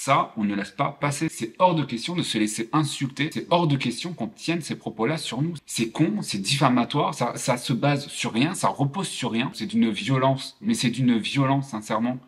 Ça, on ne laisse pas passer. C'est hors de question de se laisser insulter. C'est hors de question qu'on tienne ces propos-là sur nous. C'est con, c'est diffamatoire, ça se base sur rien, ça repose sur rien. C'est d'une violence, mais c'est d'une violence, sincèrement.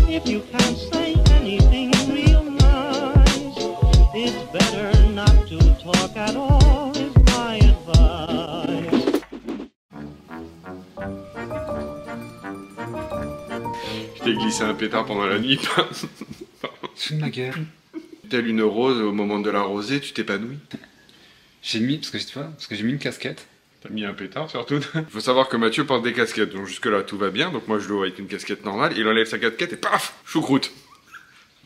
If you can't say anything real nice, it's better not to talk at all, is my advice. Je t'ai glissé un pétard pendant la nuit. Fous de ma gueule. Telle une rose, au moment de la rosée, tu t'épanouis. J'ai mis, parce que j'ai mis une casquette. T'as mis un pétard surtout. Il faut savoir que Mathieu porte des casquettes, donc jusque là tout va bien. Donc moi je le vois avec une casquette normale, il enlève sa casquette et paf, choucroute.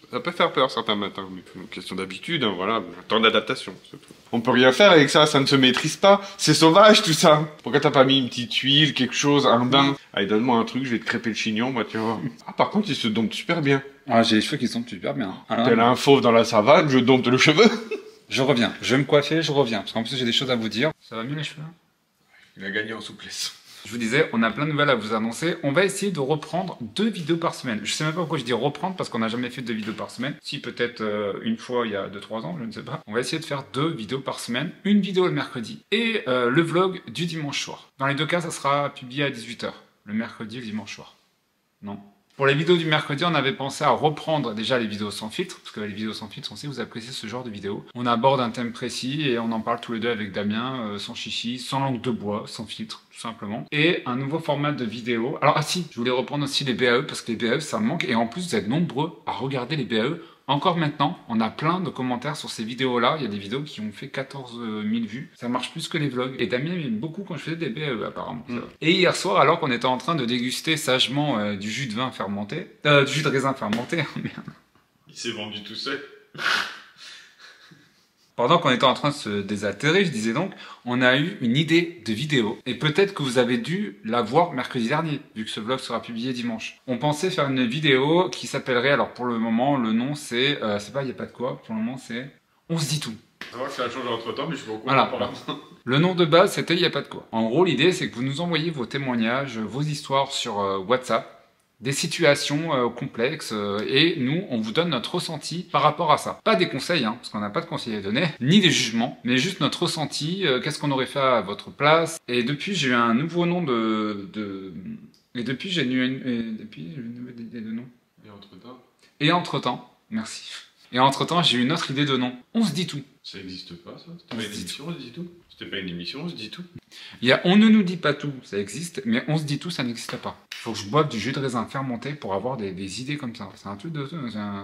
Ça peut faire peur certains matins, mais c'est une question d'habitude, hein, voilà, temps d'adaptation, c'est tout. On peut rien faire avec ça, ça ne se maîtrise pas, c'est sauvage tout ça. Pourquoi t'as pas mis une petite huile, quelque chose, un bain? Allez, donne-moi un truc, je vais te crêper le chignon, moi tu vois. Ah par contre il se dompte super bien. Ah, j'ai les cheveux qui sont super bien. Alors, Tel un fauve dans la savane, je dompte le cheveu. je reviens, je vais me coiffer, je reviens, parce qu'en plus j'ai des choses à vous dire. Ça va mieux les cheveux? Il a gagné en souplesse. Je vous disais, on a plein de nouvelles à vous annoncer. On va essayer de reprendre 2 vidéos par semaine. Je sais même pas pourquoi je dis reprendre, parce qu'on n'a jamais fait 2 vidéos par semaine. Si, peut-être une fois il y a 2-3 ans, je ne sais pas. On va essayer de faire 2 vidéos par semaine. Une vidéo le mercredi et le vlog du dimanche soir. Dans les deux cas, ça sera publié à 18 h. Le mercredi et le dimanche soir. Non. Pour les vidéos du mercredi, on avait pensé à reprendre déjà les vidéos sans filtre, parce que les vidéos sans filtre, on sait que vous appréciez ce genre de vidéos. On aborde un thème précis et on en parle tous les deux avec Damien, sans chichi, sans langue de bois, sans filtre, tout simplement. Et un nouveau format de vidéo. Alors, ah si, je voulais reprendre aussi les BAE, parce que les BAE, ça me manque, et en plus, vous êtes nombreux à regarder les BAE. Encore maintenant, on a plein de commentaires sur ces vidéos-là. Il y a des vidéos qui ont fait 14 000 vues. Ça marche plus que les vlogs. Et Damien aime beaucoup quand je faisais des BAE, apparemment. Et hier soir, alors qu'on était en train de déguster sagement du jus de vin fermenté, du jus de raisin fermenté, merde. Il s'est vendu tout seul. Pendant qu'on était en train de se désaltérer, je disais donc, on a eu une idée de vidéo. Et peut-être que vous avez dû la voir mercredi dernier, vu que ce vlog sera publié dimanche. On pensait faire une vidéo qui s'appellerait, alors pour le moment, le nom c'est pas il y a pas de quoi, pour le moment c'est On se dit tout. Ça va que ça a changé entre temps, mais je suis pas au courant. Voilà. Le nom de base c'était il y a pas de quoi. En gros, l'idée c'est que vous nous envoyez vos témoignages, vos histoires sur WhatsApp, des situations complexes et nous, on vous donne notre ressenti par rapport à ça. Pas des conseils, hein, parce qu'on n'a pas de conseils à donner, ni des jugements, mais juste notre ressenti, qu'est-ce qu'on aurait fait à votre place. Et depuis, j'ai eu un nouveau nom Et depuis, j'ai eu une nouvelle idée de nom. Et entre-temps, merci. Et entre-temps, j'ai eu une autre idée de nom. On se dit tout. Ça existe pas, ça? C'était pas une émission, on se dit tout? C'était pas une émission, on se dit tout? Il y a On ne nous dit pas tout, ça existe, mais On se dit tout, ça n'existe pas. Faut que je boive du jus de raisin fermenté pour avoir des idées comme ça. C'est un truc de...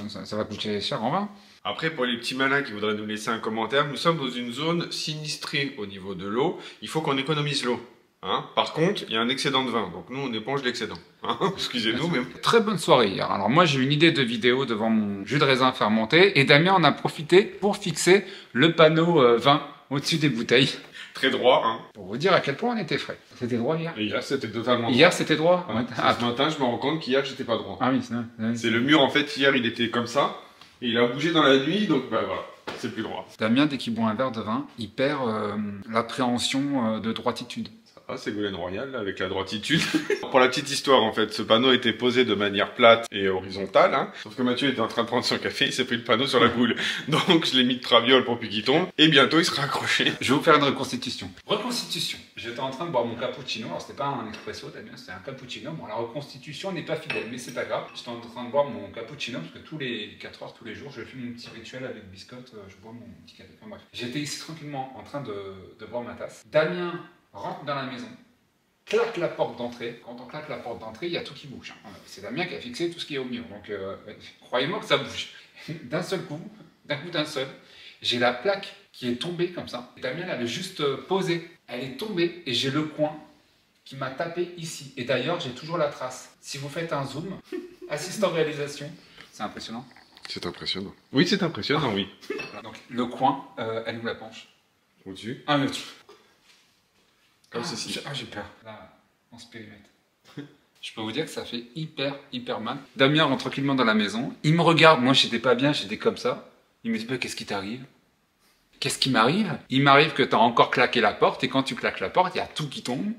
Ça va coûter cher en vin. Après, pour les petits malins qui voudraient nous laisser un commentaire, nous sommes dans une zone sinistrée au niveau de l'eau. Il faut qu'on économise l'eau. Hein? Par contre, il y a un excédent de vin, donc nous on éponge l'excédent. Hein? Excusez-nous, mais... Très bonne soirée hier. Alors moi j'ai eu une idée de vidéo devant mon jus de raisin fermenté et Damien en a profité pour fixer le panneau vin au-dessus des bouteilles. Très droit, hein. Pour vous dire à quel point on était frais. C'était droit hier? Et hier c'était totalement droit. Hier c'était droit? Ouais. Ce matin je me rends compte qu'hier j'étais pas droit. Ah oui, c'est le mur en fait, hier il était comme ça, et il a bougé dans la nuit, donc bah voilà, c'est plus droit. Damien dès qu'il boit un verre de vin, il perd l'appréhension de droititude. Ah, Ségolène Royal, là, avec la droititude. Pour la petite histoire, en fait, ce panneau était posé de manière plate et horizontale, hein. Sauf que Mathieu était en train de prendre son café, il s'est pris le panneau sur la goule. Donc, je l'ai mis de traviole pour plus qu'il tombe, et bientôt, il sera accroché. Je vais vous faire une reconstitution. Reconstitution. J'étais en train de boire mon cappuccino, alors c'était pas un expresso, Damien, c'était un cappuccino. Bon, la reconstitution n'est pas fidèle, mais c'est pas grave. J'étais en train de boire mon cappuccino, parce que tous les 4 heures, tous les jours, je fais mon petit rituel avec biscotte, je bois mon petit café. Enfin, bref. J'étais ici tranquillement en train de boire ma tasse. Damien rentre dans la maison, claque la porte d'entrée. Quand on claque la porte d'entrée, il y a tout qui bouge. C'est Damien qui a fixé tout ce qui est au mur. Donc, croyez-moi que ça bouge. D'un seul coup, d'un seul, j'ai la plaque qui est tombée comme ça. Damien l'avait juste posée. Elle est tombée et j'ai le coin qui m'a tapé ici. Et d'ailleurs, j'ai toujours la trace. Si vous faites un zoom, assistant réalisation, c'est impressionnant. C'est impressionnant. Oui, c'est impressionnant, oui. Donc, le coin, elle nous la penche. Au-dessus? Ah, mais au-dessus. Comme ceci. J'ai peur. Là, on se périmètre. Je peux vous dire que ça fait hyper mal. Damien rentre tranquillement dans la maison. Il me regarde. Moi, j'étais pas bien. J'étais comme ça. Il me dit, bah, qu'est-ce qui t'arrive? Qu'est-ce qui m'arrive? Il m'arrive que t'as encore claqué la porte. Et quand tu claques la porte, il y a tout qui tombe.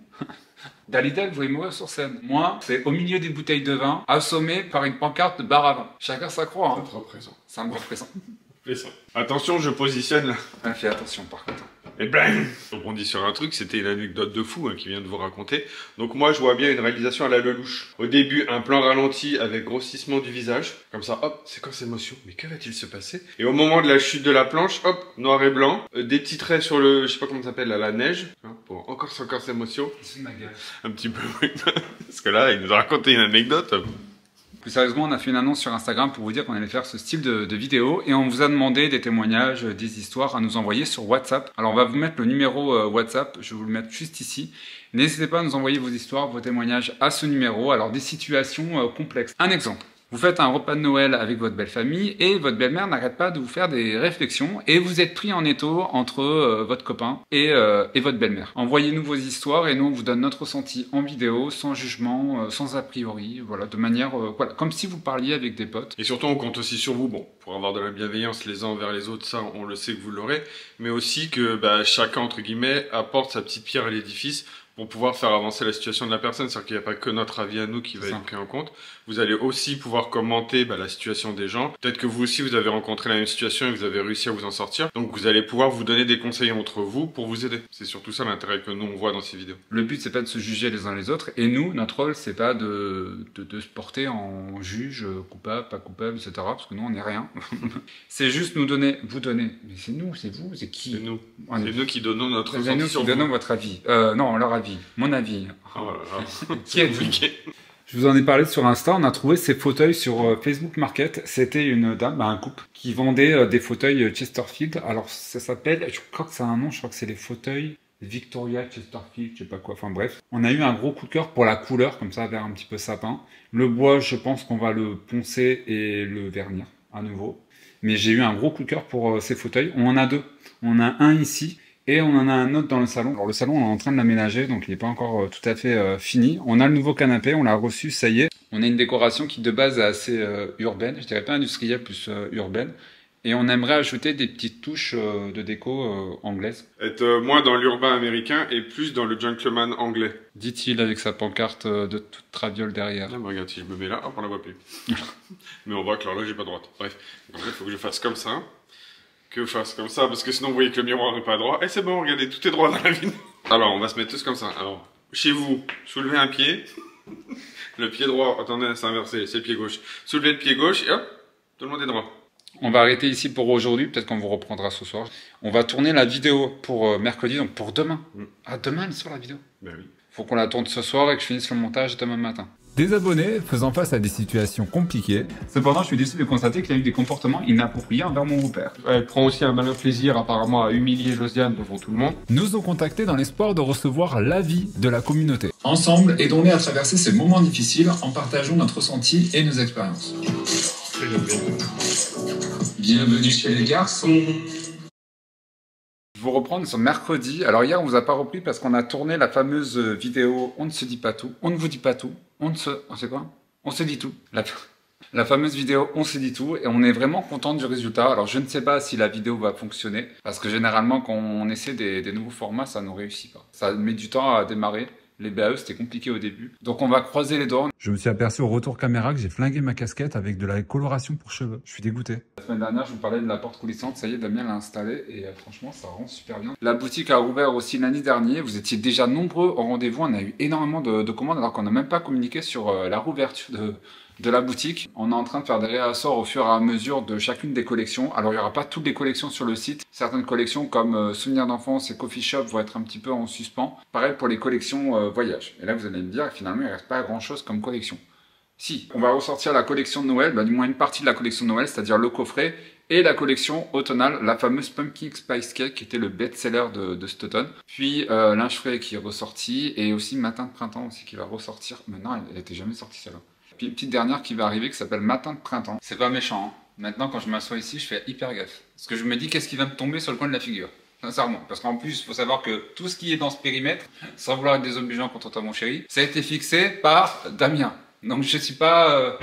Dalida, vous voulez mourir sur scène. Moi, c'est au milieu des bouteilles de vin, assommé par une pancarte de bar à vin. Chacun sa croix. Hein. Ça te représente. Ça me représente. Attention, je positionne là. Ah, fais attention par contre. Et bang! Je rebondis sur un truc, c'était une anecdote de fou qui vient de vous raconter. Donc moi, je vois bien une réalisation à la Lelouch. Au début, un plan ralenti avec grossissement du visage. Comme ça, hop, séquence émotion. Mais que va-t-il se passer? Et au moment de la chute de la planche, hop, noir et blanc. Des petits traits sur le, je sais pas comment ça s'appelle, la neige. Pour encore séquence émotion. C'est ma gueule. Un petit peu, oui. Parce que là, il nous a raconté une anecdote. Plus sérieusement, on a fait une annonce sur Instagram pour vous dire qu'on allait faire ce style de vidéo et on vous a demandé des témoignages, des histoires à nous envoyer sur WhatsApp. Alors on va vous mettre le numéro WhatsApp, je vais vous le mettre juste ici. N'hésitez pas à nous envoyer vos histoires, vos témoignages à ce numéro. Alors des situations complexes. Un exemple. Vous faites un repas de Noël avec votre belle famille et votre belle-mère n'arrête pas de vous faire des réflexions et vous êtes pris en étau entre votre copain et votre belle-mère. Envoyez-nous vos histoires et nous on vous donne notre ressenti en vidéo, sans jugement, sans a priori, voilà, de manière, voilà, comme si vous parliez avec des potes. Et surtout, on compte aussi sur vous, bon, pour avoir de la bienveillance les uns envers les autres, ça, on le sait que vous l'aurez, mais aussi que chacun, entre guillemets, apporte sa petite pierre à l'édifice pour pouvoir faire avancer la situation de la personne. C'est-à-dire qu'il n'y a pas que notre avis à nous qui va être pris en compte. Vous allez aussi pouvoir commenter la situation des gens. Peut-être que vous aussi, vous avez rencontré la même situation et vous avez réussi à vous en sortir. Donc, vous allez pouvoir vous donner des conseils entre vous pour vous aider. C'est surtout ça l'intérêt que nous, on voit dans ces vidéos. Le but, c'est pas de se juger les uns les autres. Et nous, notre rôle, c'est pas de se porter en juge, coupable, pas coupable, etc. Parce que nous, on n'est rien. C'est juste nous donner, vous donner. Mais c'est nous, c'est vous, c'est qui? C'est nous. C'est nous qui donnons notre ressenti. C'est nous qui donnons votre avis. Non, leur avis. Mon avis. Oh là là. Qui êtes-vous? Je vous en ai parlé sur Insta, on a trouvé ces fauteuils sur Facebook Market. C'était une dame, un couple, qui vendait des fauteuils Chesterfield. Alors ça s'appelle, je crois que c'est un nom, je crois que c'est les fauteuils Victoria Chesterfield, je sais pas quoi, enfin bref. On a eu un gros coup de cœur pour la couleur, comme ça, vers un petit peu sapin. Le bois, je pense qu'on va le poncer et le vernir à nouveau. Mais j'ai eu un gros coup de cœur pour ces fauteuils. On en a deux. On a un ici. Et on en a un autre dans le salon. Alors le salon, on est en train de l'aménager, donc il n'est pas encore tout à fait fini. On a le nouveau canapé, on l'a reçu, ça y est. On a une décoration qui de base est assez urbaine, je dirais pas industrielle, plus urbaine. Et on aimerait ajouter des petites touches de déco anglaises. Être moins dans l'urbain américain et plus dans le gentleman anglais. Dit-il avec sa pancarte de toute traviole derrière. Ah, regarde, si je me mets là, hop, on la voit plus. Mais on voit que l'horloge n'est pas droite. Bref, en fait, il faut que je fasse comme ça. Que je fasse comme ça, parce que sinon vous voyez que le miroir n'est pas droit. Et c'est bon, regardez, tout est droit dans la vie. Alors, on va se mettre tous comme ça. Alors, chez vous, soulevez un pied. Le pied droit, attendez, c'est inversé, c'est le pied gauche. Soulevez le pied gauche et hop, tout le monde est droit. On va arrêter ici pour aujourd'hui, peut-être qu'on vous reprendra ce soir. On va tourner la vidéo pour mercredi, donc pour demain. Ah, demain, elle sort la vidéo? Ben oui. Faut qu'on la tourne ce soir et que je finisse le montage demain matin. Des abonnés faisant face à des situations compliquées. Cependant, je suis déçu de constater qu'il a eu des comportements inappropriés envers mon beau-père. Elle prend aussi un malin plaisir apparemment à humilier Josiane devant tout le monde. Nous ont contactés dans l'espoir de recevoir l'avis de la communauté. Ensemble, aidons-les à traverser ces moments difficiles en partageant notre ressenti et nos expériences. Bienvenue chez les garçons. Je vous reprendre sur mercredi. Alors hier, on vous a pas repris parce qu'on a tourné la fameuse vidéo « On ne se dit pas tout ». On ne vous dit pas tout. On sait quoi? On se dit tout. La fameuse vidéo « On se dit tout » et on est vraiment content du résultat. Alors je ne sais pas si la vidéo va fonctionner parce que généralement quand on essaie des nouveaux formats, ça ne réussit pas. Ça met du temps à démarrer. Les BAE, c'était compliqué au début. Donc on va croiser les doigts. Je me suis aperçu au retour caméra que j'ai flingué ma casquette avec de la coloration pour cheveux. Je suis dégoûté. La semaine dernière, je vous parlais de la porte coulissante. Ça y est, Damien l'a installée et franchement, ça rend super bien. La boutique a ouvert aussi l'année dernière. Vous étiez déjà nombreux au rendez-vous. On a eu énormément de commandes alors qu'on n'a même pas communiqué sur la rouverture de la boutique. On est en train de faire des réassorts au fur et à mesure de chacune des collections. Alors il n'y aura pas toutes les collections sur le site. Certaines collections comme Souvenirs d'enfance et Coffee Shop vont être un petit peu en suspens. Pareil pour les collections voyage. Et là vous allez me dire, finalement il ne reste pas grand chose comme collection. Si, on va ressortir la collection de Noël, du moins une partie de la collection de Noël, c'est-à-dire le coffret, et la collection automnale, la fameuse Pumpkin Spice Cake qui était le best-seller de cet automne. Puis linge frais qui est ressorti, et aussi Matin de printemps aussi qui va ressortir. Maintenant, elle n'était jamais sortie celle-là. Puis une petite dernière qui va arriver qui s'appelle Matin de printemps. C'est pas méchant, hein. Maintenant, quand je m'assois ici, je fais hyper gaffe. Parce que je me dis, qu'est-ce qui va me tomber sur le coin de la figure? Sincèrement. Parce qu'en plus, il faut savoir que tout ce qui est dans ce périmètre, sans vouloir être désobligeant contre toi, mon chéri, ça a été fixé par Damien. Donc je suis pas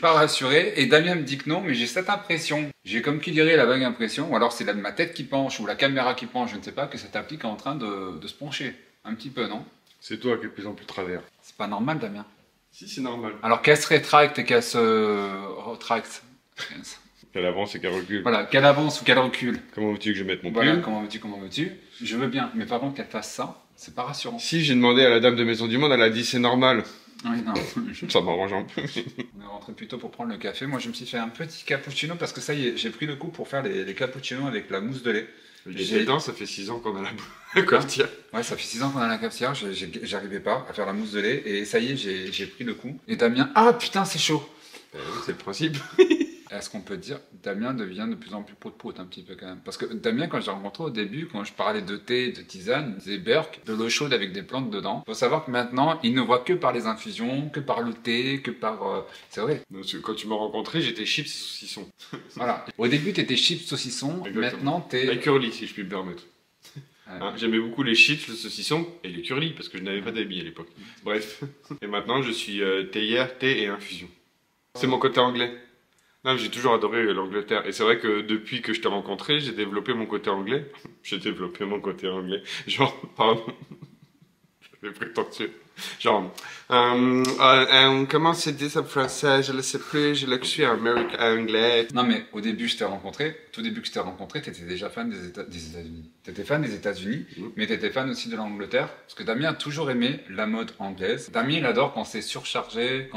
rassuré. Et Damien me dit que non, mais j'ai cette impression. J'ai comme qui dirait la vague impression, ou alors c'est ma tête qui penche, ou la caméra qui penche, je ne sais pas, que cette appli est en train de se pencher. Un petit peu, non? C'est toi qui es de plus en plus travers. C'est pas normal, Damien. Si, c'est normal. Alors qu'elle se rétracte et qu'elle se retracte. Qu'elle avance et qu'elle recule. Voilà, qu'elle avance ou qu'elle recule. Comment veux-tu que je mette mon Voilà, pull? comment veux-tu? Je veux bien, mais par contre qu'elle fasse ça, c'est pas rassurant. Si, j'ai demandé à la dame de Maison du Monde, elle a dit c'est normal. Oui, non. Ça m'arrange un peu. On est rentré plus tôt pour prendre le café. Moi, je me suis fait un petit cappuccino parce que ça y est, j'ai pris le coup pour faire les cappuccinos avec la mousse de lait. J'ai dedans, ça fait 6 ans qu'on a la cafetière. Ouais, ça fait 6 ans qu'on a la cafetière, j'arrivais pas à faire la mousse de lait et ça y est, j'ai pris le coup. Et Damien, ah putain, c'est chaud! Oui, c'est le principe. Est-ce qu'on peut dire Damien devient de plus en plus prout-prout un petit peu quand même? Parce que Damien, quand je l'ai rencontré au début, quand je parlais de thé, de tisane, il disait Burk, de l'eau chaude avec des plantes dedans. Faut savoir que maintenant, il ne voit que par les infusions, que par le thé, que par... C'est vrai. Parce que quand tu m'as rencontré, j'étais chips et saucisson. Voilà. Au début, t'étais chips, saucisson. Exactement. Maintenant, t'es... Et curly, si je puis me permettre. Hein, j'aimais beaucoup les chips, le saucisson et les curly parce que je n'avais pas d'habits à l'époque. Bref. Et maintenant, je suis théière, thé et infusion. C'est mon côté anglais. Non, j'ai toujours adoré l'Angleterre. Et c'est vrai que depuis que je t'ai rencontré, j'ai développé mon côté anglais. J'ai développé mon côté anglais. Genre, pardon. Je suis prétentieux. Genre, comment c'est dit ça en français? Je le sais plus, je le suis américain, anglais. Non, mais au début, je t'ai rencontré. Tout début que je t'ai rencontré, t'étais déjà fan des États-Unis. T'étais fan des États-Unis, mais t'étais fan aussi de l'Angleterre. Parce que Damien a toujours aimé la mode anglaise. Damien, il adore quand c'est surchargé,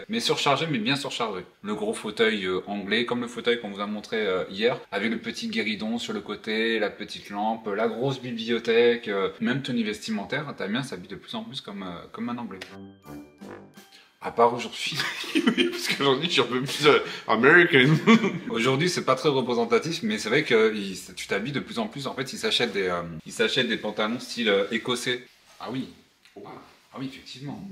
mais surchargé, mais bien surchargé. Le gros fauteuil anglais, comme le fauteuil qu'on vous a montré hier, avec le petit guéridon sur le côté, la petite lampe, la grosse bibliothèque, même tenue vestimentaire. Damien s'habille de plus en plus comme un anglais. À part aujourd'hui. Oui, parce qu'aujourd'hui, je suis un peu plus American. Aujourd'hui, c'est pas très représentatif, mais c'est vrai que tu t'habilles de plus en plus. En fait, ils s'achètent des pantalons style écossais. Ah oui. Ah oui, effectivement.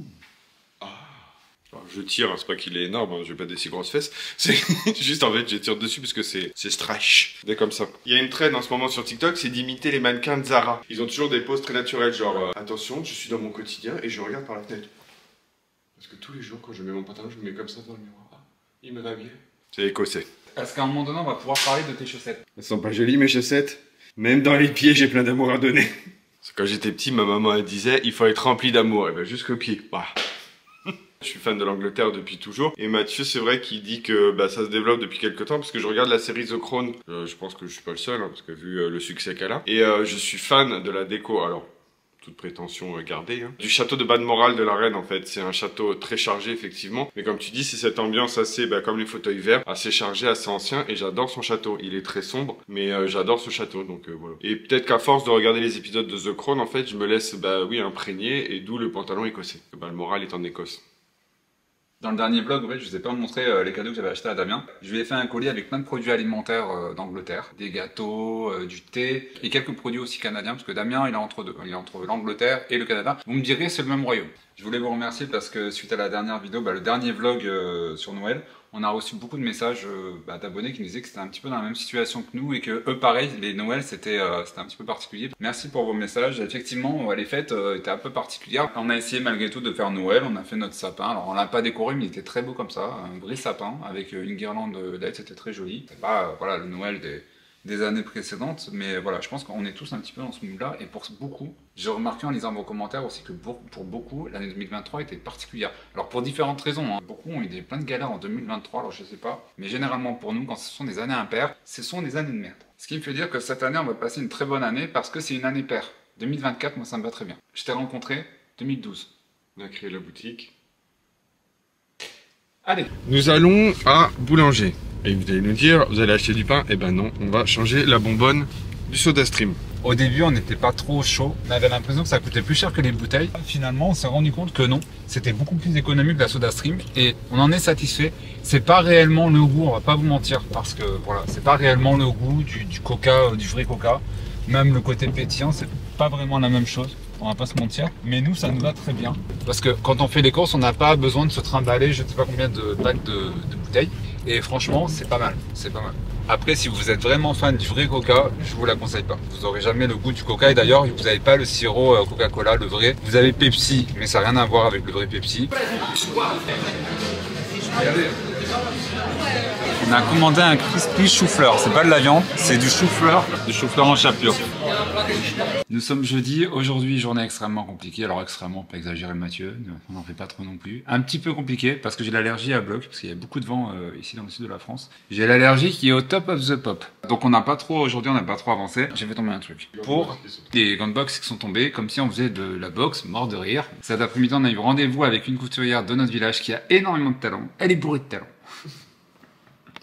Alors, je tire, hein, c'est pas qu'il est énorme, hein, j'ai pas des si grosses fesses. C'est juste en fait, je tire dessus parce que c'est strash. C'est comme ça. Il y a une trend en ce moment sur TikTok, c'est d'imiter les mannequins de Zara. Ils ont toujours des poses très naturelles, genre attention, je suis dans mon quotidien et je regarde par la fenêtre. Parce que tous les jours, quand je mets mon pantalon, je me mets comme ça dans le miroir. Ah, il me va bien. C'est écossais. Est-ce qu'à un moment donné, on va pouvoir parler de tes chaussettes? Elles sont pas jolies mes chaussettes. Même dans les pieds, j'ai plein d'amour à donner. Quand j'étais petit, ma maman elle disait il faut être rempli d'amour. Et ben jusqu'aux pieds. Bah. Je suis fan de l'Angleterre depuis toujours. Et Mathieu, c'est vrai qu'il dit que ça se développe depuis quelques temps parce que je regarde la série The Crown. Je pense que je suis pas le seul, hein, parce que vu le succès qu'elle a. Et je suis fan de la déco. Alors, toute prétention gardée. Hein. Du château de Balmoral de la Reine, en fait. C'est un château très chargé, effectivement. Mais comme tu dis, c'est cette ambiance assez, comme les fauteuils verts, assez chargé, assez ancien. Et j'adore son château. Il est très sombre, mais j'adore ce château. Donc voilà. Et peut-être qu'à force de regarder les épisodes de The Crown, en fait, je me laisse, imprégner. Et d'où le pantalon écossais. Balmoral est en Écosse. Dans le dernier vlog, en fait, je vous ai pas montré les cadeaux que j'avais achetés à Damien. Je lui ai fait un colis avec plein de produits alimentaires d'Angleterre. Des gâteaux, du thé et quelques produits aussi canadiens parce que Damien, il est entre deux. Il est entre l'Angleterre et le Canada. Vous me direz, c'est le même royaume. Je voulais vous remercier parce que suite à la dernière vidéo, le dernier vlog sur Noël, on a reçu beaucoup de messages d'abonnés qui nous disaient que c'était un petit peu dans la même situation que nous et que eux, pareil, les Noëls, c'était un petit peu particulier. Merci pour vos messages. Effectivement, les fêtes étaient un peu particulières. On a essayé malgré tout de faire Noël. On a fait notre sapin. Alors, on l'a pas décoré, mais il était très beau comme ça. Un vrai sapin avec une guirlande de LED. C'était très joli. C'est pas le Noël des années précédentes, mais voilà, je pense qu'on est tous un petit peu dans ce mood-là, et pour beaucoup, j'ai remarqué en lisant vos commentaires aussi que pour beaucoup, l'année 2023 était particulière. Alors pour différentes raisons, hein. Beaucoup ont eu plein de galères en 2023, alors je sais pas, mais généralement pour nous, quand ce sont des années impaires, ce sont des années de merde. Ce qui me fait dire que cette année, on va passer une très bonne année, parce que c'est une année paire. 2024, moi ça me va très bien. Je t'ai rencontré 2012. On a créé la boutique. Allez. Nous allons à Boulanger. Et vous allez nous dire, vous allez acheter du pain? Eh ben non, on va changer la bonbonne du SodaStream. Au début, on n'était pas trop chaud. On avait l'impression que ça coûtait plus cher que les bouteilles. Finalement, on s'est rendu compte que non. C'était beaucoup plus économique que la SodaStream. Et on en est satisfait. C'est pas réellement le goût, on va pas vous mentir. Parce que voilà, c'est pas réellement le goût du coca, du vrai coca. Même le côté pétillant, c'est pas vraiment la même chose. On va pas se mentir, mais nous ça nous va très bien. Parce que quand on fait les courses, on n'a pas besoin de se trimballer je ne sais pas combien de packs de bouteille. Et franchement, c'est pas mal. C'est pas mal. Après, si vous êtes vraiment fan du vrai Coca, je vous la conseille pas. Vous aurez jamais le goût du Coca. Et d'ailleurs, vous n'avez pas le sirop Coca-Cola, le vrai. Vous avez Pepsi, mais ça n'a rien à voir avec le vrai Pepsi. Regardez. On a commandé un crispy chou-fleur. C'est pas de la viande, c'est du chou-fleur en chapelure. Nous sommes jeudi. Aujourd'hui, journée extrêmement compliquée. Alors extrêmement, pas exagérer Mathieu, on n'en fait pas trop non plus. Un petit peu compliqué parce que j'ai l'allergie à bloc, parce qu'il y a beaucoup de vent ici dans le sud de la France. J'ai l'allergie qui est au top of the pop. Donc on n'a pas trop, aujourd'hui on n'a pas trop avancé. J'ai fait tomber un truc. Pour des gants de boxe qui sont tombés, comme si on faisait de la boxe, mort de rire. Cet après-midi, on a eu rendez-vous avec une couturière de notre village qui a énormément de talent. Elle est bourrée de talent.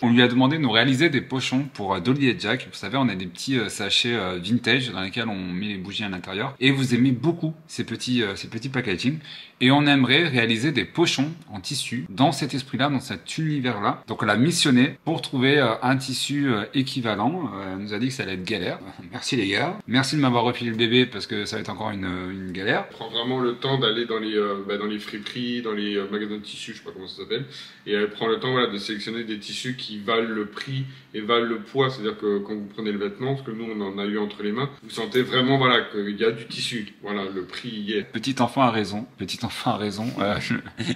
On lui a demandé de nous réaliser des pochons pour Dolly et Jack. Vous savez, on a des petits sachets vintage dans lesquels on met les bougies à l'intérieur. Et vous aimez beaucoup ces petits packaging. Et on aimerait réaliser des pochons en tissu dans cet esprit-là, dans cet univers-là. Donc on l'a missionné pour trouver un tissu équivalent. Elle nous a dit que ça allait être galère. Merci les gars. Merci de m'avoir refilé le bébé parce que ça va être encore une galère. Elle prend vraiment le temps d'aller dans les friperies, dans les magasins de tissus, je sais pas comment ça s'appelle. Et elle prend le temps voilà, de sélectionner des tissus qui valent le prix et valent le poids. C'est-à-dire que quand vous prenez le vêtement, parce que nous on en a eu entre les mains, vous sentez vraiment voilà, qu'il y a du tissu. Voilà, le prix y est. Petit enfant a raison.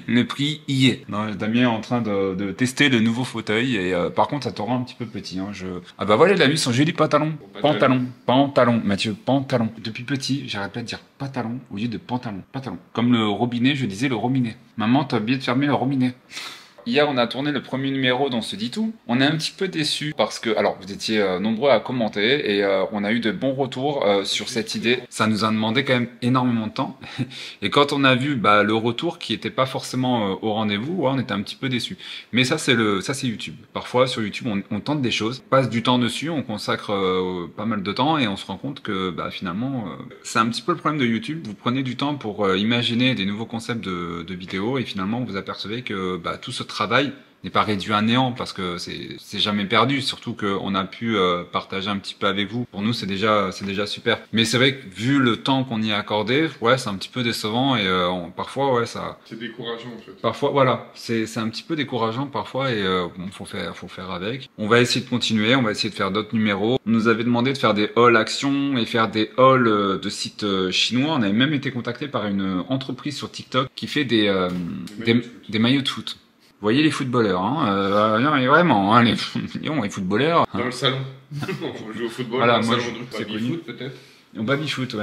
Le prix y est. Non, Damien est en train de tester le nouveau fauteuil et par contre ça te rend un petit peu petit. Hein. Ah bah voilà, il a mis son joli pantalon. Pantalon, Mathieu, pantalon. Depuis petit, j'arrête pas de dire pantalon au lieu de pantalon. Comme le robinet, je disais le robinet. Maman, t'as oublié de fermer le robinet. Hier, on a tourné le premier numéro d'On se dit tout. On est un petit peu déçus parce que, alors, vous étiez nombreux à commenter et on a eu de bons retours sur cette idée. Ça nous a demandé quand même énormément de temps. Et quand on a vu le retour qui était pas forcément au rendez-vous, on était un petit peu déçus. Mais ça, c'est YouTube. Parfois, sur YouTube, on tente des choses, on passe du temps dessus, on consacre pas mal de temps et on se rend compte que finalement, c'est un petit peu le problème de YouTube. Vous prenez du temps pour imaginer des nouveaux concepts de vidéos et finalement, vous apercevez que tout ce travail n'est pas réduit à néant parce que c'est jamais perdu, surtout qu'on a pu partager un petit peu avec vous. Pour nous, c'est déjà super. Mais c'est vrai que vu le temps qu'on y a accordé, c'est un petit peu décevant et parfois, ça... C'est décourageant en fait. Parfois, voilà, c'est un petit peu décourageant parfois et faut faire avec. On va essayer de continuer, on va essayer de faire d'autres numéros. On nous avait demandé de faire des hauls actions et faire des hauls de sites chinois. On avait même été contacté par une entreprise sur TikTok qui fait des maillots de foot. Vous voyez les footballeurs, non, mais vraiment, les footballeurs. Dans le salon, on joue au football, voilà, dans moi, le salon c'est de connu. foot peut-être. Au baby-foot,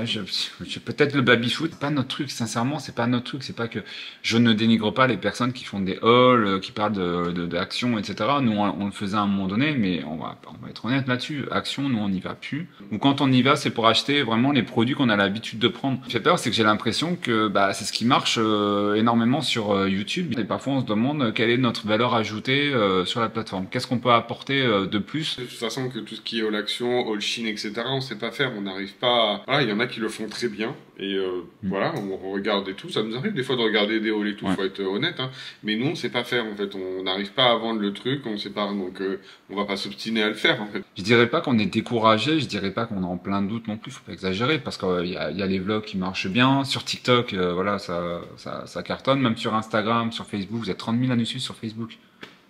peut-être le baby-foot, c'est pas notre truc, sincèrement, c'est pas notre truc, c'est pas que je ne dénigre pas les personnes qui font des hauls, qui parlent d'action, etc. Nous, on le faisait à un moment donné, mais on va être honnête là-dessus. Action, nous, on n'y va plus. Ou quand on y va, c'est pour acheter vraiment les produits qu'on a l'habitude de prendre. Ce qui fait peur, c'est que j'ai l'impression que, c'est ce qui marche énormément sur YouTube. Et parfois, on se demande quelle est notre valeur ajoutée sur la plateforme. Qu'est-ce qu'on peut apporter de plus? De toute façon, que tout ce qui est all action, all Chine, etc., on sait pas faire, on n'arrive pas. Voilà, il y en a qui le font très bien et voilà, on regarde et tout, ça nous arrive des fois de regarder des hauls et tout, faut être honnête, hein. Mais nous on sait pas faire en fait, on n'arrive pas à vendre le truc, on sait pas, donc on va pas s'obstiner à le faire en fait. Je dirais pas qu'on est découragé, je dirais pas qu'on est en plein doute non plus, faut pas exagérer parce qu'il y a les vlogs qui marchent bien, sur TikTok, voilà, ça cartonne, même sur Instagram, sur Facebook, vous êtes 30 000 à nous suivre sur Facebook.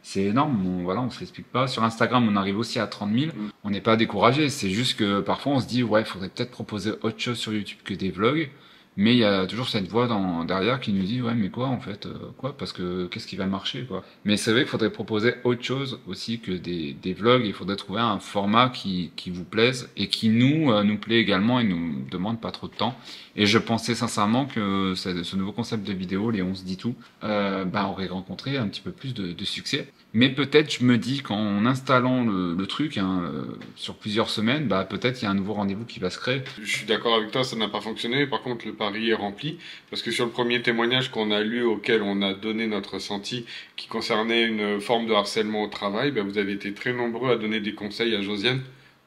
C'est énorme, on se l'explique pas. Sur Instagram, on arrive aussi à 30 000. On n'est pas découragé. C'est juste que parfois, on se dit, il faudrait peut-être proposer autre chose sur YouTube que des vlogs. Mais il y a toujours cette voix derrière qui nous dit, mais quoi, en fait, parce que qu'est-ce qui va marcher, quoi. Mais c'est vrai qu'il faudrait proposer autre chose aussi que des vlogs. Il faudrait trouver un format qui vous plaise et qui nous plaît également et nous demande pas trop de temps. Et je pensais sincèrement que ce nouveau concept de vidéo, les 11 dit tout, aurait rencontré un petit peu plus de succès. Mais peut-être, je me dis qu'en installant le truc sur plusieurs semaines, peut-être il y a un nouveau rendez-vous qui va se créer. Je suis d'accord avec toi, ça n'a pas fonctionné. Par contre, le pari est rempli. Parce que sur le premier témoignage qu'on a lu, auquel on a donné notre ressenti, qui concernait une forme de harcèlement au travail, vous avez été très nombreux à donner des conseils à Josiane.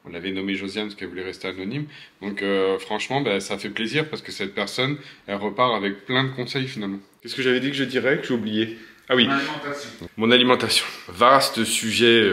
On l'avait nommée Josiane parce qu'elle voulait rester anonyme. Donc franchement, ça fait plaisir parce que cette personne, elle repart avec plein de conseils finalement. Qu'est-ce que j'avais dit que je dirais, que j'ai oublié? Ah oui, mon alimentation. Vaste sujet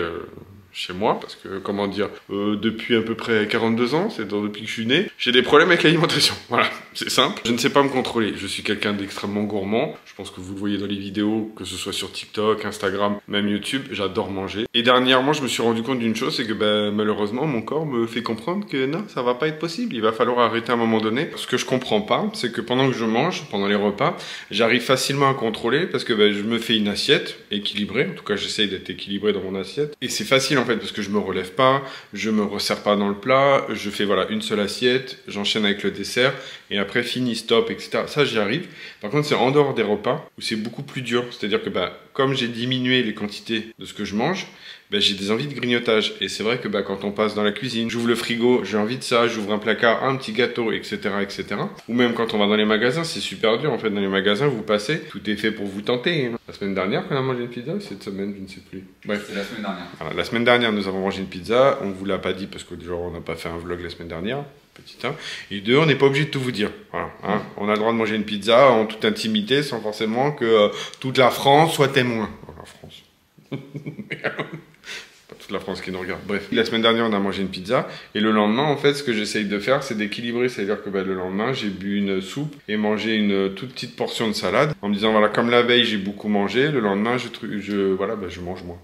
chez moi, parce que, comment dire, depuis à peu près 42 ans, c'est depuis que je suis né, j'ai des problèmes avec l'alimentation. Voilà, c'est simple. Je ne sais pas me contrôler. Je suis quelqu'un d'extrêmement gourmand. Je pense que vous le voyez dans les vidéos, que ce soit sur TikTok, Instagram, même YouTube, j'adore manger. Et dernièrement, je me suis rendu compte d'une chose, c'est que malheureusement, mon corps me fait comprendre que non, ça va pas être possible. Il va falloir arrêter à un moment donné. Ce que je comprends pas, c'est que pendant que je mange, pendant les repas, j'arrive facilement à contrôler parce que je me fais une assiette équilibrée. En tout cas, j'essaye d'être équilibré dans mon assiette. Et c'est facile en fait parce que je me relève pas, je me resserre pas dans le plat, je fais voilà une seule assiette, j'enchaîne avec le dessert et après fini, stop, etc. Ça, j'y arrive. Par contre, c'est en dehors des repas où c'est beaucoup plus dur. C'est-à-dire que comme j'ai diminué les quantités de ce que je mange, j'ai des envies de grignotage. Et c'est vrai que quand on passe dans la cuisine, j'ouvre le frigo, j'ai envie de ça, j'ouvre un placard, un petit gâteau, etc., etc. Ou même quand on va dans les magasins, c'est super dur. En fait, dans les magasins, vous passez, tout est fait pour vous tenter. Hein. La semaine dernière, on a mangé une pizza, cette semaine, je ne sais plus. Bref. C'est la semaine dernière. Voilà, la semaine dernière, nous avons mangé une pizza. On vous l'a pas dit parce que genre, on n'a pas fait un vlog la semaine dernière. Petit 1. Et 2, on n'est pas obligé de tout vous dire. Voilà, hein. On a le droit de manger une pizza en toute intimité sans forcément que toute la France soit témoin. Voilà, France. Pas toute la France qui nous regarde. Bref, la semaine dernière, on a mangé une pizza. Et le lendemain, en fait, ce que j'essaye de faire, c'est d'équilibrer. C'est-à-dire que le lendemain, j'ai bu une soupe et mangé une toute petite portion de salade. En me disant, voilà, comme la veille, j'ai beaucoup mangé. Le lendemain, je mange moins.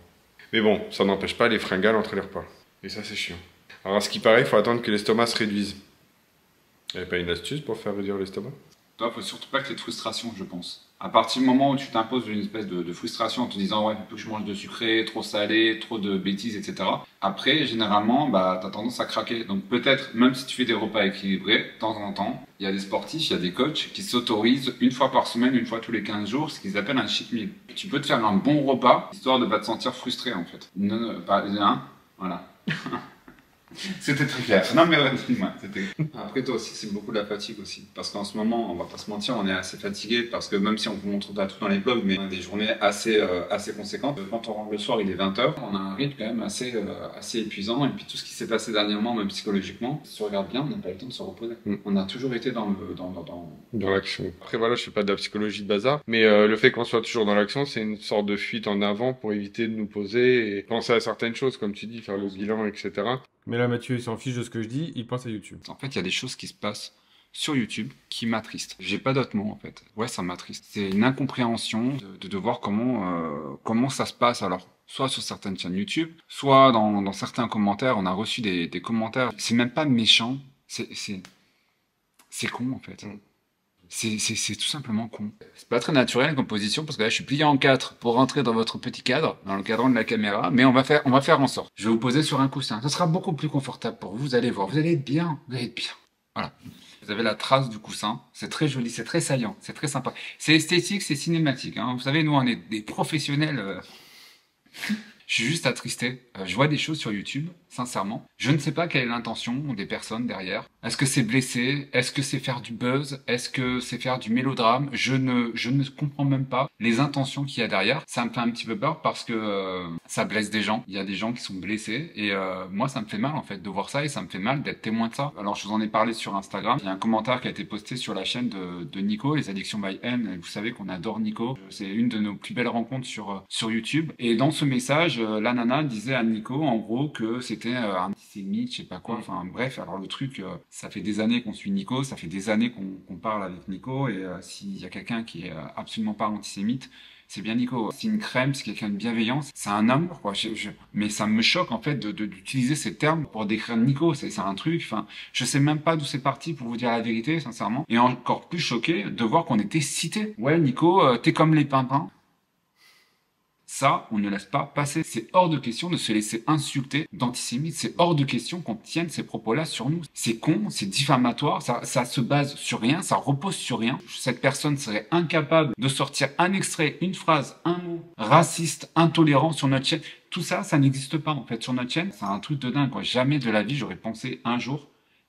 Mais bon, ça n'empêche pas les fringales entre les repas. Et ça, c'est chiant. Alors, à ce qui paraît, il faut attendre que l'estomac se réduise. Il n'y avait pas une astuce pour faire réduire l'estomac? Toi, faut surtout pas que tu aies de frustration, je pense. À partir du moment où tu t'imposes une espèce de frustration en te disant ouais, il faut que je mange de sucré, trop salé, trop de bêtises, etc. Après, généralement, tu as tendance à craquer. Donc peut-être, même si tu fais des repas équilibrés, de temps en temps, il y a des sportifs, il y a des coachs qui s'autorisent une fois par semaine, une fois tous les 15 jours, ce qu'ils appellent un cheat meal. Tu peux te faire un bon repas, histoire de ne pas te sentir frustré en fait. Non, pas un, voilà. C'était très clair. Non mais moi, c'était. Après toi aussi, c'est beaucoup de la fatigue aussi. Parce qu'en ce moment, on va pas se mentir, on est assez fatigué parce que même si on vous montre pas tout dans les blogs, mais on a des journées assez conséquentes. Quand on rentre le soir, il est 20h, on a un rythme quand même assez épuisant. Et puis tout ce qui s'est passé dernièrement, même psychologiquement, si on regarde bien, on n'a pas eu le temps de se reposer. On a toujours été dans l'action. Après voilà, je fais pas de la psychologie de bazar, mais le fait qu'on soit toujours dans l'action, c'est une sorte de fuite en avant pour éviter de nous poser et penser à certaines choses, comme tu dis, faire le bilan, etc. Mais là, Mathieu, il s'en fiche de ce que je dis, il pense à YouTube. En fait, il y a des choses qui se passent sur YouTube qui m'attristent. J'ai pas d'autre mot en fait. Ouais, ça m'attriste. C'est une incompréhension de voir comment ça se passe. Alors, soit sur certaines chaînes YouTube, soit dans certains commentaires. On a reçu des commentaires. C'est même pas méchant. C'est con en fait. C'est tout simplement con. C'est pas très naturel comme position parce que là je suis plié en 4 pour rentrer dans votre petit cadre, dans le cadran de la caméra, mais on va faire en sorte. Je vais vous poser sur un coussin. Ça sera beaucoup plus confortable pour vous, vous allez voir. Vous allez être bien, vous allez être bien. Voilà. Vous avez la trace du coussin. C'est très joli, c'est très saillant, c'est très sympa. C'est esthétique, c'est cinématique. Hein. Vous savez, nous on est des professionnels. Je suis juste attristé. Je vois des choses sur YouTube, sincèrement. Je ne sais pas quelle est l'intention des personnes derrière. Est-ce que c'est blesser? Est-ce que c'est faire du buzz? Est-ce que c'est faire du mélodrame? Je ne comprends même pas les intentions qu'il y a derrière. Ça me fait un petit peu peur parce que ça blesse des gens. Il y a des gens qui sont blessés et moi ça me fait mal en fait de voir ça et ça me fait mal d'être témoin de ça. Alors je vous en ai parlé sur Instagram. Il y a un commentaire qui a été posté sur la chaîne de Nico, les Addictions by M. Vous savez qu'on adore Nico. C'est une de nos plus belles rencontres sur YouTube. Et dans ce message, la nana disait à Nico en gros que c'était antisémite, je sais pas quoi. Enfin bref, alors le truc, ça fait des années qu'on suit Nico, ça fait des années qu'on parle avec Nico et s'il y a quelqu'un qui est absolument pas antisémite, c'est bien Nico. C'est une crème, c'est quelqu'un de bienveillant, c'est un amour quoi. Mais ça me choque en fait d'utiliser ces termes pour décrire Nico. C'est un truc. Enfin, je sais même pas d'où c'est parti pour vous dire la vérité, sincèrement. Et encore plus choqué de voir qu'on était cité. Ouais, Nico, t'es comme les pimpins. Ça, on ne laisse pas passer. C'est hors de question de se laisser insulter d'antisémites. C'est hors de question qu'on tienne ces propos-là sur nous. C'est con, c'est diffamatoire, ça se base sur rien, ça repose sur rien. Cette personne serait incapable de sortir un extrait, une phrase, un mot raciste, intolérant sur notre chaîne. Tout ça, ça n'existe pas en fait sur notre chaîne. C'est un truc de dingue quoi. Jamais de la vie, j'aurais pensé un jour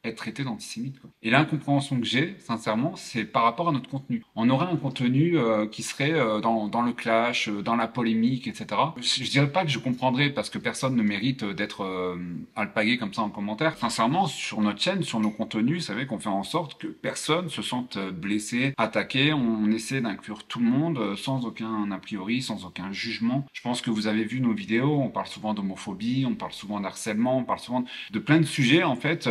être traité d'antisémite, quoi. Et l'incompréhension que j'ai, sincèrement, c'est par rapport à notre contenu. On aurait un contenu qui serait dans le clash, dans la polémique, etc. Je dirais pas que je comprendrais parce que personne ne mérite d'être alpagué comme ça en commentaire. Sincèrement, sur notre chaîne, sur nos contenus, vous savez qu'on fait en sorte que personne se sente blessé, attaqué. On essaie d'inclure tout le monde sans aucun a priori, sans aucun jugement. Je pense que vous avez vu nos vidéos, on parle souvent d'homophobie, on parle souvent d'harcèlement, on parle souvent de plein de sujets en fait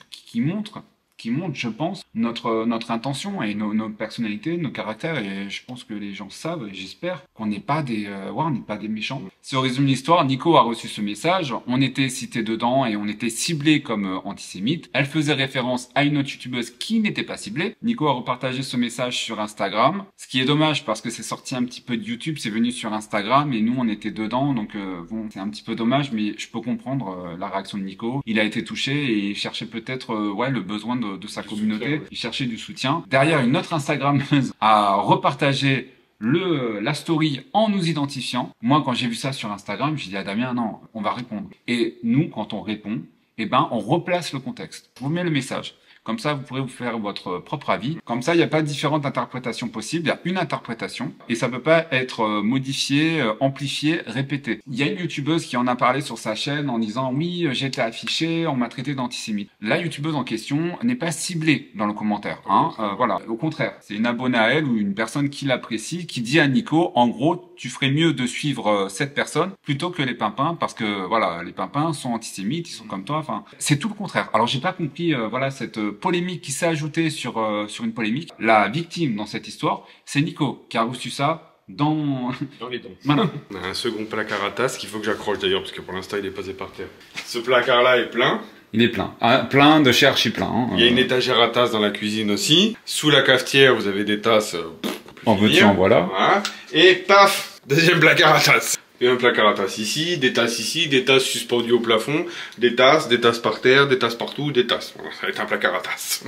qui montrent, je pense, notre intention et nos personnalités, nos caractères. Et je pense que les gens savent, et j'espère, qu'on n'est pas on n'est pas des méchants. Si on résume l'histoire, Nico a reçu ce message, on était cité dedans et on était ciblé comme antisémite. Elle faisait référence à une autre youtubeuse qui n'était pas ciblée. Nico a repartagé ce message sur Instagram, ce qui est dommage parce que c'est sorti un petit peu de YouTube, c'est venu sur Instagram et nous on était dedans, donc bon, c'est un petit peu dommage, mais je peux comprendre la réaction de Nico. Il a été touché et il cherchait peut-être le besoin de sa communauté, soutien, ouais. Il cherchait du soutien. Derrière, une autre Instagrammeuse a repartagé la story en nous identifiant. Moi, quand j'ai vu ça sur Instagram, j'ai dit à Damien, non, on va répondre. Et nous, quand on répond, eh ben, on replace le contexte. Je vous mets le message. Comme ça, vous pourrez vous faire votre propre avis. Comme ça, il n'y a pas différentes interprétations possibles. Il y a une interprétation et ça peut pas être modifié, amplifié, répété. Il y a une youtubeuse qui en a parlé sur sa chaîne en disant « Oui, j'ai été affichée, on m'a traité d'antisémite ». La youtubeuse en question n'est pas ciblée dans le commentaire. Voilà, au contraire. C'est une abonnée à elle ou une personne qui l'apprécie, qui dit à Nico, en gros, tu ferais mieux de suivre cette personne plutôt que les pimpins parce que, voilà, les pimpins sont antisémites, ils sont comme toi. Enfin, c'est tout le contraire. Alors, j'ai pas compris, cette polémique qui s'est ajoutée sur une polémique. La victime dans cette histoire, c'est Nico qui a reçu ça dans les dents. Voilà. On a un second placard à tasse qu'il faut que j'accroche d'ailleurs parce que pour l'instant il est posé par terre. Ce placard là est plein. Il est plein. Plein de chez archi plein. Hein. Il y a une étagère à tasses dans la cuisine aussi. Sous la cafetière vous avez des tasses. En petit, voilà. Et paf, deuxième placard à tasses. Et un placard à tasses ici, des tasses suspendues au plafond, des tasses par terre, des tasses partout, des tasses. Voilà, ça va être un placard à tasses.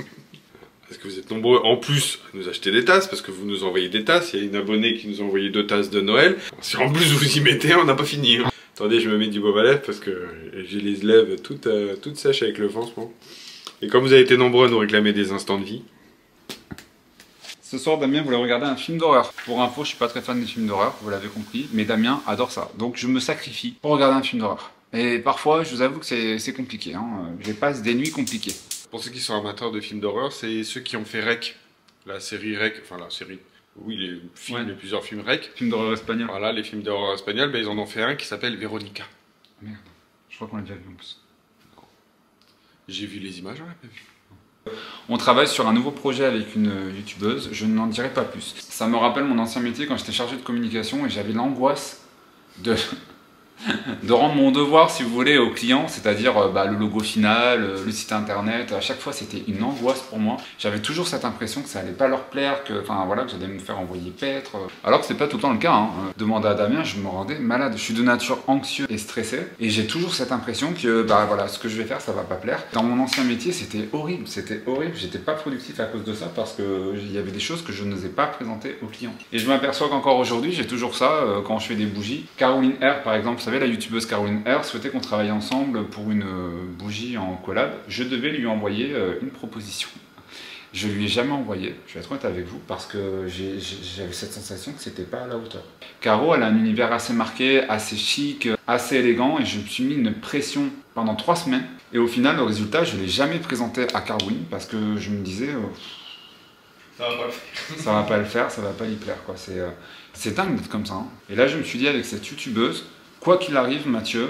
Est-ce que vous êtes nombreux en plus à nous acheter des tasses parce que vous nous envoyez des tasses. Il y a une abonnée qui nous a envoyé 2 tasses de Noël. Si en plus vous y mettez, on n'a pas fini. Hein. Attendez, je me mets du baume à lèvres parce que j'ai les lèvres toutes sèches avec le vent en ce moment. Et comme vous avez été nombreux à nous réclamer des instants de vie. Ce soir, Damien voulait regarder un film d'horreur. Pour info, je suis pas très fan des films d'horreur, vous l'avez compris, mais Damien adore ça. Donc je me sacrifie pour regarder un film d'horreur. Et parfois, je vous avoue que c'est compliqué. Hein. Je passe des nuits compliquées. Pour ceux qui sont amateurs de films d'horreur, c'est ceux qui ont fait REC. La série REC, enfin la série... Oui, les films, les plusieurs films REC. Films d'horreur espagnols. Voilà, les films d'horreur espagnols, ben, ils en ont fait un qui s'appelle Véronica. Merde, je crois qu'on l'a déjà vu en plus. J'ai vu les images, on l'a pas vu. On travaille sur un nouveau projet avec une youtubeuse, je n'en dirai pas plus. Ça me rappelle mon ancien métier quand j'étais chargé de communication et j'avais l'angoisse de rendre mon devoir, si vous voulez, au client, c'est-à-dire le logo final, le site internet. À chaque fois, c'était une angoisse pour moi. J'avais toujours cette impression que ça allait pas leur plaire, que j'allais me faire envoyer paître. Alors que c'est pas tout le temps le cas. Hein. Demandez à Damien, je me rendais malade. Je suis de nature anxieux et stressé, et j'ai toujours cette impression que ce que je vais faire, ça va pas plaire. Dans mon ancien métier, c'était horrible. J'étais pas productif à cause de ça parce que il y avait des choses que je n'osais pas présenter aux clients. Et je m'aperçois qu'encore aujourd'hui, j'ai toujours ça quand je fais des bougies. Caroline R, par exemple. Vous savez, la youtubeuse Caroline R souhaitait qu'on travaille ensemble pour une bougie en collab. Je devais lui envoyer une proposition. Je lui ai jamais envoyé, je vais être honnête avec vous, parce que j'avais cette sensation que c'était pas à la hauteur. Caro, elle a un univers assez marqué, assez chic, assez élégant, et je me suis mis une pression pendant 3 semaines. Et au final, le résultat, je ne l'ai jamais présenté à Caroline, parce que je me disais... ça va pas le faire. Ça va pas le faire, ça va pas lui plaire, quoi. C'est dingue d'être comme ça. Hein. Et là, je me suis dit, avec cette youtubeuse, quoi qu'il arrive, Mathieu,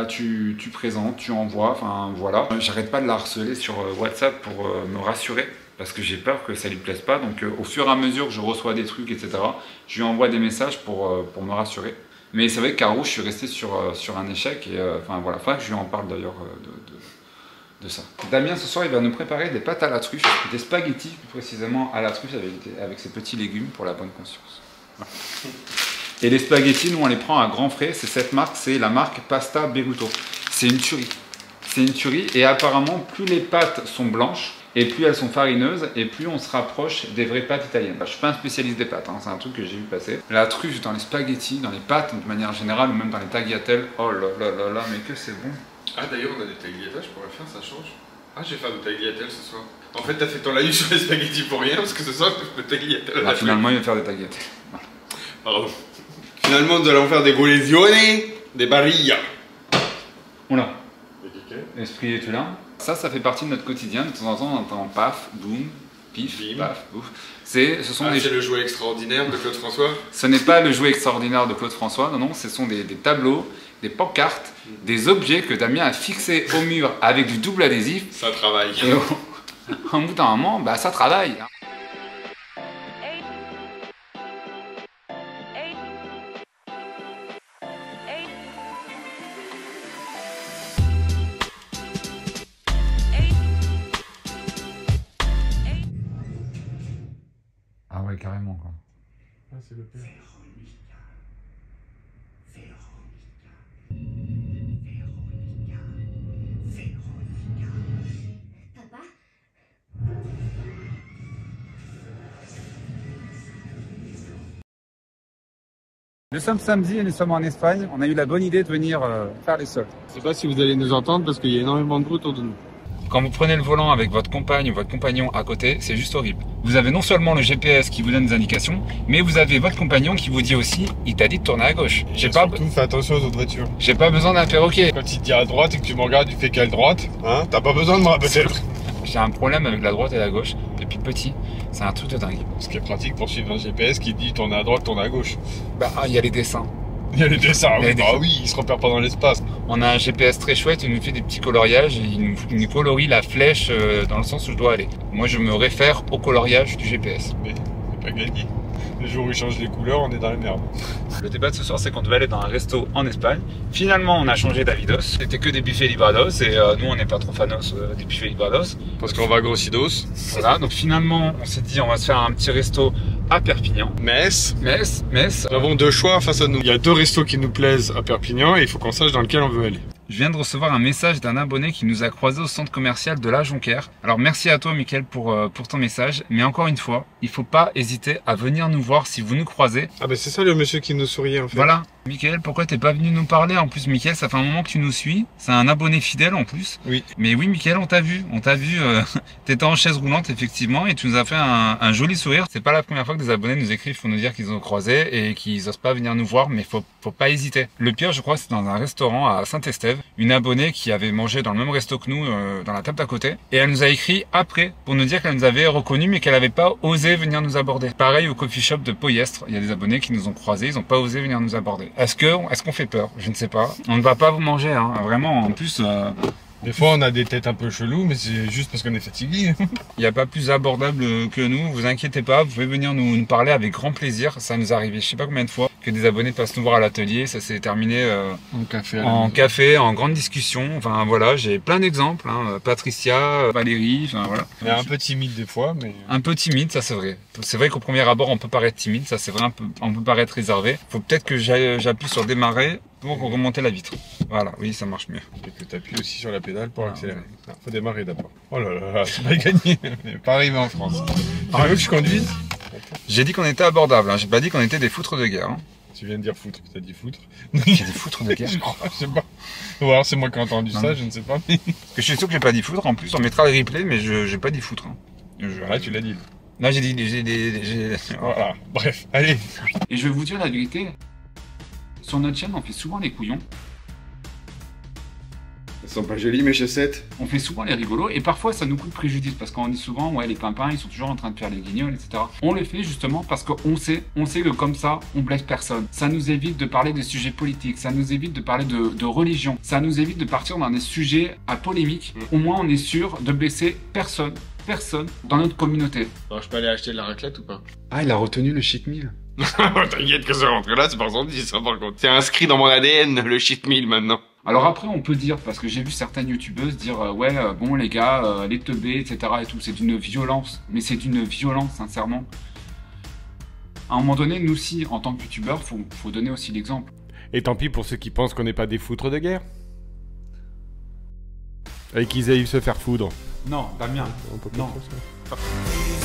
tu présentes, tu envoies, enfin voilà. J'arrête pas de la harceler sur WhatsApp pour me rassurer, parce que j'ai peur que ça lui plaise pas. Donc au fur et à mesure que je reçois des trucs, etc., je lui envoie des messages pour me rassurer. Mais c'est vrai que Caro, je suis resté sur un échec, et voilà, faudra que je lui en parle d'ailleurs de ça. Damien, ce soir, il va nous préparer des pâtes à la truffe, des spaghettis plus précisément à la truffe avec ses petits légumes pour la bonne conscience. Voilà. Et les spaghettis, nous on les prend à grands frais, c'est cette marque, c'est la marque Pasta Beruto. C'est une tuerie. C'est une tuerie, et apparemment plus les pâtes sont blanches et plus elles sont farineuses et plus on se rapproche des vraies pâtes italiennes. Je suis pas un spécialiste des pâtes, hein, c'est un truc que j'ai vu passer. La truffe dans les spaghettis, dans les pâtes de manière générale, ou même dans les tagliatelles, oh là là là là, mais que c'est bon. Ah d'ailleurs on a des tagliatelles, je pourrais faire, ça change. Ah, je vais faire de tagliatelle ce soir. En fait, t'as fait ton laïus sur les spaghettis pour rien, parce que ce soir, je fais tagliatelle. Ah, finalement, il va faire des tagliatelles. Pardon. Finalement, nous allons faire des golezioni, des barilla. Oula. Esprit, es-tu là? Ça fait partie de notre quotidien. De temps en temps, on entend paf, boum, pif, Bim. paf, bouf. C'est le jouet extraordinaire de Claude François. Ce n'est pas le jouet extraordinaire de Claude François, non, non, ce sont des tableaux, des pancartes, des objets que Damien a fixés au mur avec du double adhésif. Ça travaille. Et au bout d'un moment, bah, ça travaille. Ah ouais, carrément quoi. Ah, c'est le père. Papa? Nous sommes samedi et nous sommes en Espagne. On a eu la bonne idée de venir faire les soldes. Je sais pas si vous allez nous entendre parce qu'il y a énormément de bruit autour de nous. Quand vous prenez le volant avec votre compagne ou votre compagnon à côté, c'est juste horrible. Vous avez non seulement le GPS qui vous donne des indications, mais vous avez votre compagnon qui vous dit aussi, il t'a dit de tourner à gauche. Surtout, fais attention aux autres voitures. J'ai pas besoin d'un perroquet. Quand il te dit à droite et que tu me regardes, tu fais quelle droite, hein? T'as pas besoin de moi peut-être. J'ai un problème avec la droite et la gauche depuis petit. C'est un truc de dingue. Ce qui est pratique pour suivre un GPS qui dit tourner à droite, tourner à gauche. Bah, il y a les dessins. Il y a les dessins, Il y a les bah dessins. oui, il se repère pas dans l'espace. On a un GPS très chouette, il nous fait des petits coloriages et il nous colorie la flèche dans le sens où je dois aller. Moi, je me réfère au coloriage du GPS. Mais c'est pas gagné. Le jour où il change les couleurs, on est dans la merde. Le débat de ce soir, c'est qu'on devait aller dans un resto en Espagne. Finalement, on a changé d'avidos. C'était que des buffets librados et nous, on n'est pas trop fanos des buffets librados. Parce qu'on va à Grossidos. Voilà, donc finalement, on s'est dit, on va se faire un petit resto à Perpignan. Metz. Metz. Nous avons deux choix face à nous. Il y a deux restos qui nous plaisent à Perpignan et il faut qu'on sache dans lequel on veut aller. Je viens de recevoir un message d'un abonné qui nous a croisés au centre commercial de la Jonquière. Alors merci à toi Mickaël pour ton message, mais encore une fois, il faut pas hésiter à venir nous voir si vous nous croisez. Ah bah c'est ça le monsieur qui nous souriait en fait. Voilà. Mickaël, pourquoi t'es pas venu nous parler? En plus Mickaël, ça fait un moment que tu nous suis, c'est un abonné fidèle en plus. Oui. Mais oui Mickaël, on t'a vu, t'étais en chaise roulante effectivement et tu nous as fait un joli sourire. C'est pas la première fois que des abonnés nous écrivent pour nous dire qu'ils ont croisé et qu'ils osent pas venir nous voir, mais faut pas hésiter. Le pire je crois c'est dans un restaurant à Saint-Estève, une abonnée qui avait mangé dans le même resto que nous, dans la table d'à côté, et elle nous a écrit après pour nous dire qu'elle nous avait reconnus mais qu'elle avait pas osé venir nous aborder. Pareil au coffee shop de Poyestre, il y a des abonnés qui nous ont croisés, ils ont pas osé venir nous aborder. Est-ce qu'on fait peur? Je ne sais pas. On ne va pas vous manger, hein. Vraiment. En plus, Des fois on a des têtes un peu cheloues, mais c'est juste parce qu'on est fatigué. il n'y a pas plus abordable que nous. Vous inquiétez pas, vous pouvez venir nous parler avec grand plaisir. Ça nous est arrivé, je sais pas combien de fois, que des abonnés passent nous voir à l'atelier. Ça s'est terminé en café, en grande discussion. Enfin voilà, j'ai plein d'exemples. Hein. Patricia, Valérie, enfin voilà. On est un peu timide des fois, mais... Un peu timide, ça c'est vrai. C'est vrai qu'au premier abord, on peut paraître timide, ça c'est vrai, on peut paraître réservé. Faut peut-être que j'appuie sur démarrer pour remonter la vitre. Voilà, oui, ça marche mieux. Et que tu appuies aussi sur la pédale pour accélérer. Non, faut démarrer d'abord. Oh là là, c'est pas gagné. On n'est pas arrivé en France. Tu veux que je conduise? J'ai dit qu'on était abordable, hein. J'ai pas dit qu'on était des foutres de guerre. Hein. Tu viens de dire foutre, t'as dit foutre. J'ai des foutres de guerre. Je crois, je sais pas. Ou alors c'est moi qui ai entendu ça, je ne sais pas. Mais... Parce que je suis sûr que j'ai pas dit foutre, en plus on mettra les replays, mais j'ai pas dit foutre. Hein. Là tu l'as dit. Là j'ai dit... Voilà, bref, allez. Et je vais vous dire la vérité, sur notre chaîne on fait souvent les couillons, Elles sont pas jolies mes chaussettes. on fait souvent les rigolos, et parfois ça nous coûte préjudice, parce qu'on dit souvent, ouais les pimpins ils sont toujours en train de faire les guignols, etc. On le fait justement parce qu'on sait que comme ça on blesse personne. Ça nous évite de parler des sujets politiques, ça nous évite de parler de religion, ça nous évite de partir dans des sujets à polémique. Au moins on est sûr de blesser personne dans notre communauté. Alors je peux aller acheter de la raclette ou pas? Ah, il a retenu le cheat meal. T'inquiète que ce rentre là, c'est pas senti ça par contre. C'est inscrit dans mon ADN, le cheat meal maintenant. Alors après, on peut dire, parce que j'ai vu certaines youtubeuses dire bon les gars, les teubés, etc. et tout, c'est d'une violence. Mais c'est d'une violence, sincèrement. À un moment donné, nous aussi, en tant que youtubeurs, faut donner aussi l'exemple. Et tant pis pour ceux qui pensent qu'on n'est pas des foutres de guerre. Et qu'ils aillent se faire foudre. Non, Damien. On peut pas Non. faire ça.